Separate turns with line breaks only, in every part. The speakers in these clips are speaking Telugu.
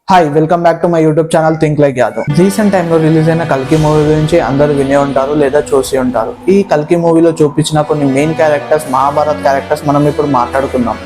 Hi welcome back to my YouTube channel think like Yadav. Recent టైంలో రిలీజ్ అయిన కల్కి మూవీ గురించి అందరూ వినే ఉంటారు లేదా చూసి ఉంటారు. ఈ కల్కి మూవీలో చూపించిన కొన్ని మెయిన్ క్యారెక్టర్స్, మహాభారత్ క్యారెక్టర్స్ మనం ఇప్పుడు మాట్లాడుకుందాం.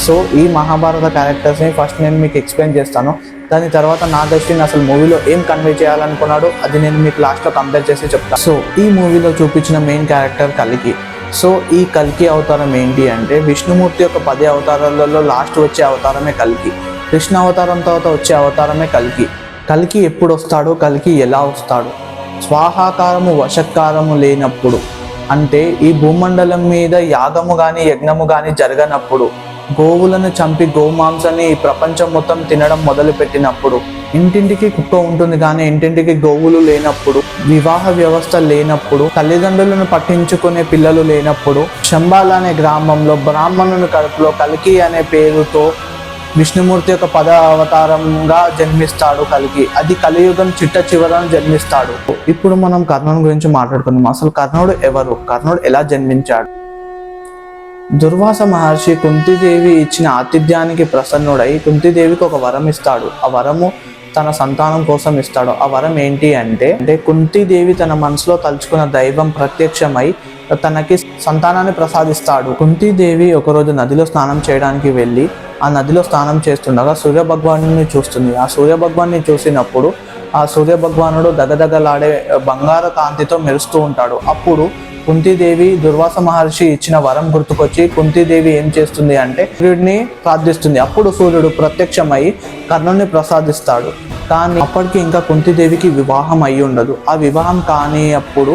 సో ఈ మహాభారత క్యారెక్టర్స్ని ఫస్ట్ నేను మీకు ఎక్స్ప్లెయిన్ చేస్తాను. దాని తర్వాత నాగశ్విన్ అసలు మూవీలో ఏం కన్వే చేయాలనుకున్నాడో అది నేను మీకు లాస్ట్లో కంపేర్ చేసి చెప్తాను. సో ఈ మూవీలో చూపించిన మెయిన్ క్యారెక్టర్ కల్కి. సో ఈ కల్కి అవతారం ఏంటి అంటే విష్ణుమూర్తి యొక్క 10 అవతారాలలో లాస్ట్ వచ్చే అవతారమే కల్కి. కృష్ణ అవతారం తర్వాత వచ్చే అవతారమే కల్కి. కల్కి ఎప్పుడు వస్తాడు, కల్కి ఎలా వస్తాడు? స్వాహాకారము వశకారము లేనప్పుడు, అంటే ఈ భూమండలం మీద యాగము కానీ యజ్ఞము కానీ జరగనప్పుడు, గోవులను చంపి గోమాంసాన్ని ఈ ప్రపంచం మొత్తం తినడం మొదలు పెట్టినప్పుడు, ఇంటింటికి కుక్క ఉంటుంది కానీ ఇంటింటికి గోవులు లేనప్పుడు, వివాహ వ్యవస్థ లేనప్పుడు, తల్లిదండ్రులను పట్టించుకునే పిల్లలు లేనప్పుడు, శంబాల అనే గ్రామంలో బ్రాహ్మణుని కడుపులో కల్కి అనే పేరుతో విష్ణుమూర్తి యొక్క 10 అవతారంగా జన్మిస్తాడు కల్కి. అది కలియుగం చిట్ట చివరను జన్మిస్తాడు. ఇప్పుడు మనం కర్ణుని గురించి మాట్లాడుకుందాం. అసలు కర్ణుడు ఎవరు? కర్ణుడు ఎలా జన్మించాడు? దుర్వాస మహర్షి కుంతీదేవి ఇచ్చిన ఆతిథ్యానికి ప్రసన్నుడై కుంతీదేవికి ఒక వరం ఇస్తాడు. ఆ వరము తన సంతానం కోసం ఇస్తాడు. ఆ వరం ఏంటి అంటే కుంతీదేవి తన మనసులో తలుచుకున్న దైవం ప్రత్యక్షమై తనకి సంతానాన్ని ప్రసాదిస్తాడు. కుంతీదేవి ఒకరోజు నదిలో స్నానం చేయడానికి వెళ్ళి ఆ నదిలో స్నానం చేస్తుండగా సూర్యభగవాను చూస్తుంది. ఆ సూర్యభగవాన్ని చూసినప్పుడు ఆ సూర్యభగవానుడు దగదగలాడే బంగారు కాంతితో మెరుస్తూ ఉంటాడు. అప్పుడు కుంతీదేవి దుర్వాస మహర్షి ఇచ్చిన వరం గుర్తుకొచ్చి కుంతీదేవి ఏం చేస్తుంది అంటే సూర్యుడిని ప్రార్థిస్తుంది. అప్పుడు సూర్యుడు ప్రత్యక్షమై కర్ణుని ప్రసాదిస్తాడు. కానీ అప్పటికి ఇంకా కుంతీదేవికి వివాహం అయి ఉండదు. ఆ వివాహం కానీ అప్పుడు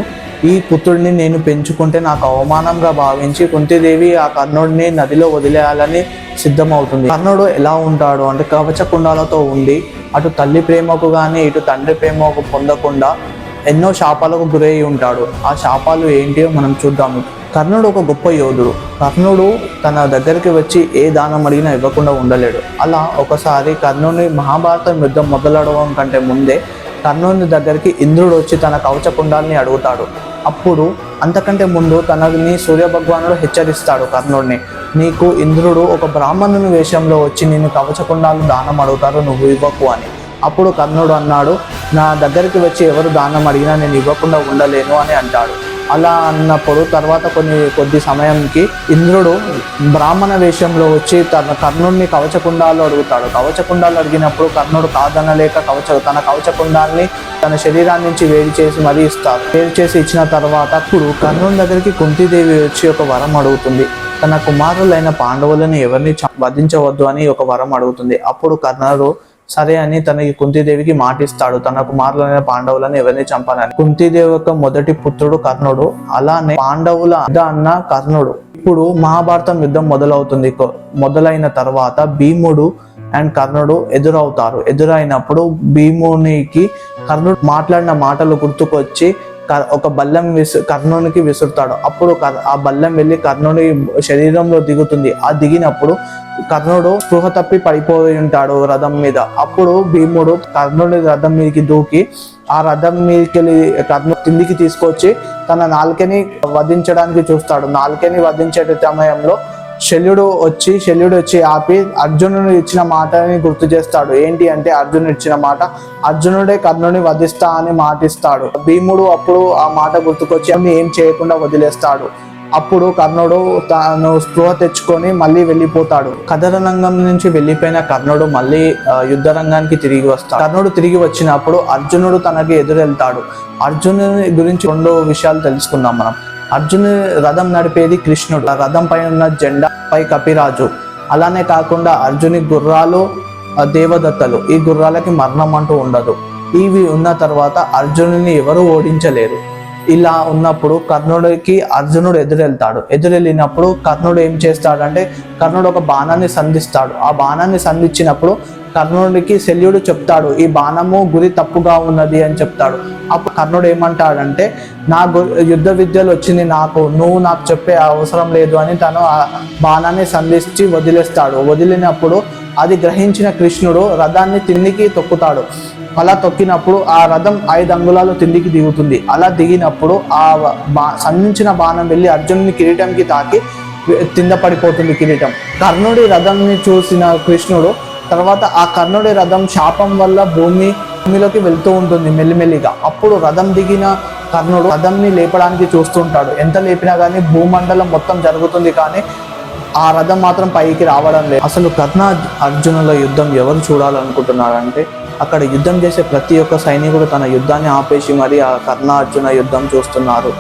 ఈ పుత్రుడిని నేను పెంచుకుంటే నాకు అవమానంగా భావించి కుంతీదేవి ఆ కర్ణుడిని నదిలో వదిలేయాలని సిద్ధమవుతుంది. కర్ణుడు ఎలా ఉంటాడు అంటే కవచకుండాలతో ఉండి అటు తల్లి ప్రేమకు కానీ ఇటు తండ్రి ప్రేమకు పొందకుండా ఎన్నో శాపాలకు గురై ఉంటాడు. ఆ శాపాలు ఏంటియో మనం చూద్దాము. కర్ణుడు ఒక గొప్ప యోధుడు. కర్ణుడు తన దగ్గరికి వచ్చి ఏ దానం అడిగినా ఇవ్వకుండా ఉండలేడు. అలా ఒకసారి కర్ణుని మహాభారతం యుద్ధం మొదలవడం కంటే ముందే కర్ణుని దగ్గరికి ఇంద్రుడు వచ్చి తన కవచకుండాల్ని అడుగుతాడు. అప్పుడు అంతకంటే ముందు తనని సూర్యభగవానుడు హెచ్చరిస్తాడు కర్ణుడిని, నీకు ఇంద్రుడు ఒక బ్రాహ్మణుని వేషంలో వచ్చి నేను కవచకుండాలు దానం అడుగుతారు, నువ్వు ఇవ్వకు అని. అప్పుడు కర్ణుడు అన్నాడు, నా దగ్గరికి వచ్చి ఎవరు దానం అడిగినా నేను ఇవ్వకుండా ఉండలేను అని అంటాడు. అలా అన్నప్పుడు తర్వాత కొద్ది సమయంకి ఇంద్రుడు బ్రాహ్మణ వేషంలో వచ్చి తన కర్ణుడిని కవచకుండాలు అడుగుతాడు. కవచకుండాలు అడిగినప్పుడు కర్ణుడు కాదనలేక తన కవచకుండాల్ని తన శరీరాన్ని నుంచి వేడి చేసి మరీ ఇస్తారు. వేడి చేసి ఇచ్చిన తర్వాత అప్పుడు కర్ణుడి దగ్గరికి కుంతీదేవి వచ్చి ఒక వరం అడుగుతుంది. తన కుమారులైన పాండవులను ఎవరిని వధించవద్దు అని ఒక వరం అడుగుతుంది. అప్పుడు కర్ణుడు సరే అని తనకి కుంతీదేవికి మాటిస్తాడు, తన కుమారులైన పాండవులను ఎవరిని చంపాలని. కుంతీదేవి యొక్క మొదటి పుత్రుడు కర్ణుడు. అలానే పాండవుల అన్న కర్ణుడు. ఇప్పుడు మహాభారతం యుద్ధం మొదలవుతుంది. మొదలైన తర్వాత భీముడు అండ్ కర్ణుడు ఎదురవుతారు. ఎదురైనప్పుడు భీమునికి కర్ణుడు మాట్లాడిన మాటలు గుర్తుకొచ్చి ఒక బల్లెం కర్ణునికి విసురుతాడు. అప్పుడు ఆ బల్లెం వెళ్ళి కర్ణుని శరీరంలో దిగుతుంది. ఆ దిగినప్పుడు కర్ణుడు స్పృహ తప్పి పడిపోయి ఉంటాడు రథం మీద. అప్పుడు భీముడు కర్ణుడి రథం మీదకి దూకి ఆ రథం మీదకి వెళ్ళి కర్ణుడు కిందికి తీసుకొచ్చి తన నాలుకని వధించడానికి చూస్తాడు. నాలుకని వధించే సమయంలో శల్యుడు వచ్చి ఆపి అర్జునుడు ఇచ్చిన మాటని గుర్తు చేస్తాడు. ఏంటి అంటే అర్జునుడు ఇచ్చిన మాట, అర్జునుడే కర్ణుని వధిస్తా అని మాటిస్తాడు. భీముడు అప్పుడు ఆ మాట గుర్తుకొచ్చి ఏం చేయకుండా వదిలేస్తాడు. అప్పుడు కర్ణుడు తాను స్పృహ తెచ్చుకొని మళ్ళీ వెళ్ళిపోతాడు. కథరంగం నుంచి వెళ్ళిపోయిన కర్ణుడు మళ్ళీ యుద్ధ రంగానికి తిరిగి వస్తాడు. కర్ణుడు తిరిగి వచ్చినప్పుడు అర్జునుడు తనకి ఎదురెళ్తాడు. అర్జునుడి గురించి 2 విషయాలు తెలుసుకుందాం మనం. అర్జును రథం నడిపేది కృష్ణుడు. రథం పైన ఉన్న జెండా పై కపిరాజు. అలానే కాకుండా అర్జుని గుర్రాలు దేవదత్తలు. ఈ గుర్రాలకి మరణం అంటూ ఉండదు. ఇవి ఉన్న తర్వాత అర్జునుని ఎవరు ఓడించలేరు. ఇలా ఉన్నప్పుడు కర్ణుడికి అర్జునుడు ఎదురెళ్ళినప్పుడు కర్ణుడు ఏం చేస్తాడంటే కర్ణుడు ఒక బాణాన్ని సంధిస్తాడు. ఆ బాణాన్ని సంధించినప్పుడు కర్ణుడికి శల్యుడు చెప్తాడు, ఈ బాణము గురి తప్పుగా ఉన్నది అని చెప్తాడు. అప్పుడు కర్ణుడు ఏమంటాడంటే నా యుద్ధ విద్యలు వచ్చింది నువ్వు నాకు చెప్పే అవసరం లేదు అని తను ఆ బాణాన్ని సంధించి వదిలేస్తాడు. వదిలినప్పుడు అది గ్రహించిన కృష్ణుడు రథాన్ని తిన్నికి తొక్కుతాడు. అలా తొక్కినప్పుడు ఆ రథం 5 అంగుళాలు తిండికి దిగుతుంది. అలా దిగినప్పుడు ఆ సంధించిన బాణం వెళ్ళి అర్జునుని కిరీటంకి తాకి కింద పడిపోతుంది కిరీటం. కర్ణుడి రథంని చూసిన కృష్ణుడు తర్వాత ఆ కర్ణుడి రథం శాపం వల్ల భూమిలోకి వెళ్తూ ఉంటుంది మెల్లిమెల్లిగా. అప్పుడు రథం దిగిన కర్ణుడు రథంని లేపడానికి చూస్తుంటాడు. ఎంత లేపినా కానీ భూమండలం మొత్తం జరుగుతుంది, కానీ ఆ రథం మాత్రం పైకి రావడం లేదు. అసలు కర్ణ అర్జునుల యుద్ధం ఎవరు చూడాలనుకుంటున్నారంటే, అక్కడ యుద్ధం చేసే ప్రతి ఒక్క సైనికుడు తన యుద్ధాన్ని ఆపేసి మరి ఆ కర్ణ అర్జున యుద్ధం చూస్తున్నారు.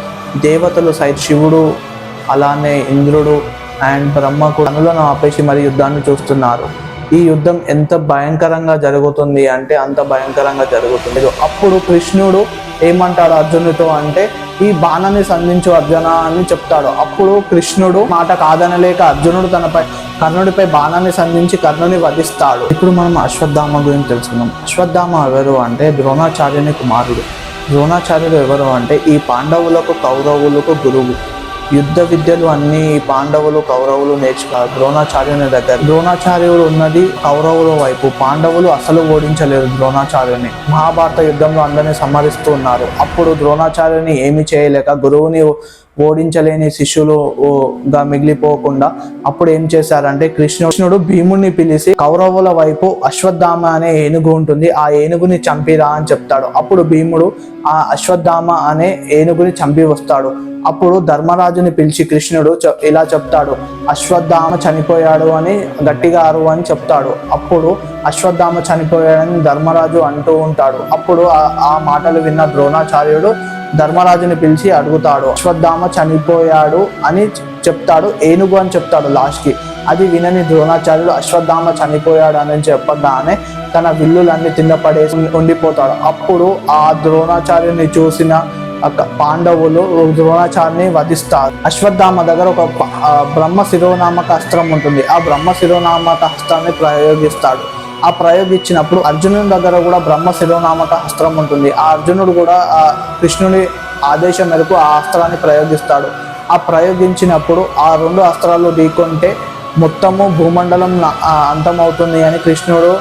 దేవతలు సైతం శివుడు, అలానే ఇంద్రుడు అండ్ బ్రహ్మ కూడా కనులను ఆపేసి మరి యుద్ధాన్ని చూస్తున్నారు. ఈ యుద్ధం ఎంత భయంకరంగా జరుగుతుంది అంటే అంత భయంకరంగా జరుగుతుంది. అప్పుడు కృష్ణుడు ఏమంటాడు అర్జునుడితో అంటే, ఈ బాణాన్ని సంధించు అర్జున అని చెప్తాడు. అప్పుడు కృష్ణుడు మాట కాదనలేక అర్జునుడు కర్ణుడిపై బాణాన్ని సంధించి కర్ణుని వధిస్తాడు. ఇప్పుడు మనం అశ్వత్థామ గురించి తెలుసుకుందాం. అశ్వత్థామ ఎవరు అంటే ద్రోణాచార్యుని కుమారుడు. ద్రోణాచార్యుడు ఎవరు అంటే ఈ పాండవులకు కౌరవులకు గురువు. యుద్ధ విద్యలు అన్ని పాండవులు కౌరవులు నేర్చుకున్నారు ద్రోణాచార్యుని దగ్గర. ద్రోణాచార్యుడు ఉన్నది కౌరవుల వైపు. పాండవులు అసలు ఓడించలేరు ద్రోణాచార్యుని. మహాభారత యుద్ధంలో అందరినీ సంహరిస్తూ ఉన్నారు. అప్పుడు ద్రోణాచార్యుని ఏమి చేయలేక గురువుని ఓడించలేని శిష్యులుగా మిగిలిపోకుండా అప్పుడు ఏం చేశారంటే కృష్ణుడు భీముడిని పిలిచి కౌరవుల వైపు అశ్వత్థామ అనే ఏనుగు ఉంటుంది, ఆ ఏనుగుని చంపిరా అని చెప్తాడు. అప్పుడు భీముడు ఆ అశ్వత్థామ అనే ఏనుగుని చంపి వస్తాడు. అప్పుడు ధర్మరాజుని పిలిచి కృష్ణుడు ఇలా చెప్తాడు, అశ్వత్థామ చనిపోయాడు అని గట్టిగా అరు అని చెప్తాడు. అప్పుడు అశ్వత్థామ చనిపోయాడని ధర్మరాజు అంటూ ఉంటాడు. అప్పుడు ఆ మాటలు విన్న ద్రోణాచార్యుడు ధర్మరాజుని పిలిచి అడుగుతాడు, అశ్వత్థామ చనిపోయాడు అని చెప్తాడు, ఏనుగు అని చెప్తాడు లాస్ట్కి. అది వినని ద్రోణాచార్యుడు అశ్వత్థామ చనిపోయాడు అని చెప్పగానే తన విల్లులన్నీ తిన్నపడేసి ఉండిపోతాడు. అప్పుడు ఆ ద్రోణాచార్యుని చూసిన పాండవులు ద్రోణాచార్యుని వధిస్తారు. అశ్వత్థామ దగ్గర ఒక బ్రహ్మ శిరోనామక అస్త్రం ఉంటుంది. ఆ బ్రహ్మ శిరోనామక అస్త్రాన్ని ప్రయోగిస్తాడు. ఆ ప్రయోగించినప్పుడు అర్జునుడి దగ్గర కూడా బ్రహ్మ శిరోనామక అస్త్రం ఉంటుంది. ఆ అర్జునుడు కూడా ఆ కృష్ణుని ఆదేశం మేరకు ఆ అస్త్రాన్ని ప్రయోగిస్తాడు. ఆ ప్రయోగించినప్పుడు ఆ రెండు అస్త్రాలు ఢీకొంటే మొత్తము భూమండలం అంతమవుతుంది అని కృష్ణుడు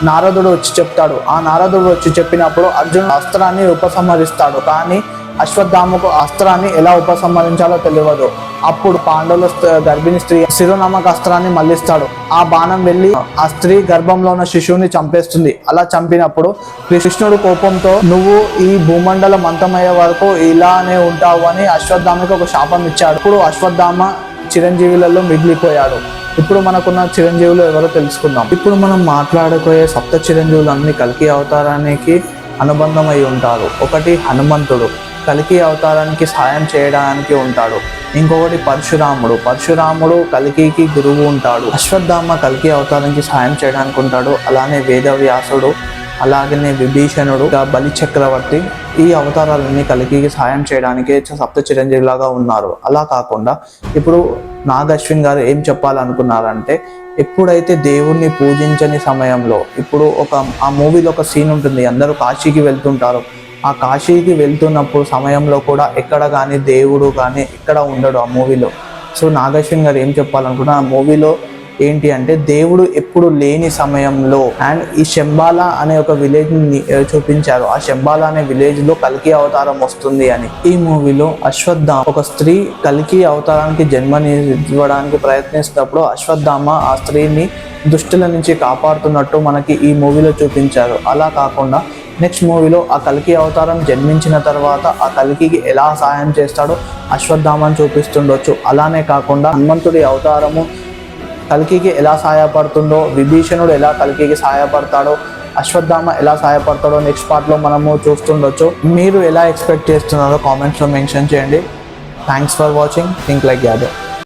నారదుడు వచ్చి చెప్తాడు. ఆ నారదుడు వచ్చి చెప్పినప్పుడు అర్జునుడు అస్త్రాన్ని ఉపసంహరిస్తాడు. కానీ అశ్వత్థామకు అస్త్రాన్ని ఎలా ఉపసంహరించాలో తెలియదు. అప్పుడు పాండవుల గర్భిణీ స్త్రీ శిరోనామక అస్త్రాన్ని మళ్లిస్తాడు. ఆ బాణం వెళ్ళి ఆ స్త్రీ గర్భంలో ఉన్న శిశువుని చంపేస్తుంది. అలా చంపినప్పుడు కృష్ణుడు కోపంతో నువ్వు ఈ భూమండలం అంతమయ్యే వరకు ఇలానే ఉంటావు అని అశ్వత్థామకి ఒక శాపం ఇచ్చాడు. ఇప్పుడు అశ్వత్థామ చిరంజీవులలో మిగిలిపోయాడు. ఇప్పుడు మనకున్న చిరంజీవులు ఎవరో తెలుసుకుందాం. ఇప్పుడు మనం మాట్లాడుకోయే సప్త చిరంజీవులన్నీ కల్కి అవతారానికి అనుబంధమై ఉంటారు. ఒకటి హనుమంతుడు, కల్కి అవతారానికి సాయం చేయడానికి ఉంటాడు. ఇంకొకటి పరశురాముడు కల్కికి గురువు ఉంటాడు. అశ్వత్థామ కల్కి అవతారానికి సాయం చేయడానికి ఉంటాడు. అలానే వేదవ్యాసుడు, అలాగనే విభీషణుడు, బలి చక్రవర్తి ఈ అవతారాలన్నీ కల్కికి సాయం చేయడానికి సప్త చిరంజీవిలాగా ఉన్నారు. అలా కాకుండా ఇప్పుడు నాగ్ అశ్విన్ గారు ఏం చెప్పాలనుకున్నారంటే, ఎప్పుడైతే దేవుణ్ణి పూజించని సమయంలో, ఇప్పుడు ఆ మూవీలో ఒక సీన్ ఉంటుంది, అందరూ కాశీకి వెళ్తుంటారు. ఆ కాశీకి వెళ్తున్నప్పుడు సమయంలో కూడా ఎక్కడ కానీ దేవుడు కానీ ఎక్కడ ఉండడు ఆ మూవీలో. సో నాగ్ అశ్విన్ గారు ఏం చెప్పాలనుకున్నారు, ఆ మూవీలో ఏంటి అంటే దేవుడు ఎప్పుడు లేని సమయంలో అండ్ ఈ శంబాల అనే ఒక విలేజ్ ని చూపించారు. ఆ శంబాల అనే విలేజ్ లో కల్కి అవతారం వస్తుంది అని. ఈ మూవీలో అశ్వత్థామ ఒక స్త్రీ కల్కి అవతారానికి జన్మనివ్వడానికి ప్రయత్నిస్తున్నప్పుడు అశ్వత్థామ ఆ స్త్రీని దుష్టుల నుంచి కాపాడుతున్నట్టు మనకి ఈ మూవీలో చూపించారు. అలా కాకుండా నెక్స్ట్ మూవీలో ఆ కల్కి అవతారం జన్మించిన తర్వాత ఆ కల్కికి ఎలా సహాయం చేస్తాడో అశ్వత్థామని చూపిస్తుండొచ్చు. అలానే కాకుండా హనుమంతుడి అవతారము కల్కికి ఎలా సహాయపడుతుందో, విభీషణుడు ఎలా కల్కికి సహాయపడతాడో, అశ్వత్థామ ఎలా సహాయపడతాడో నెక్స్ట్ పార్ట్లో మనము చూస్తుండొచ్చు. మీరు ఎలా ఎక్స్పెక్ట్ చేస్తున్నారో కామెంట్స్లో మెన్షన్ చేయండి. Thanks for watching think like Yadav.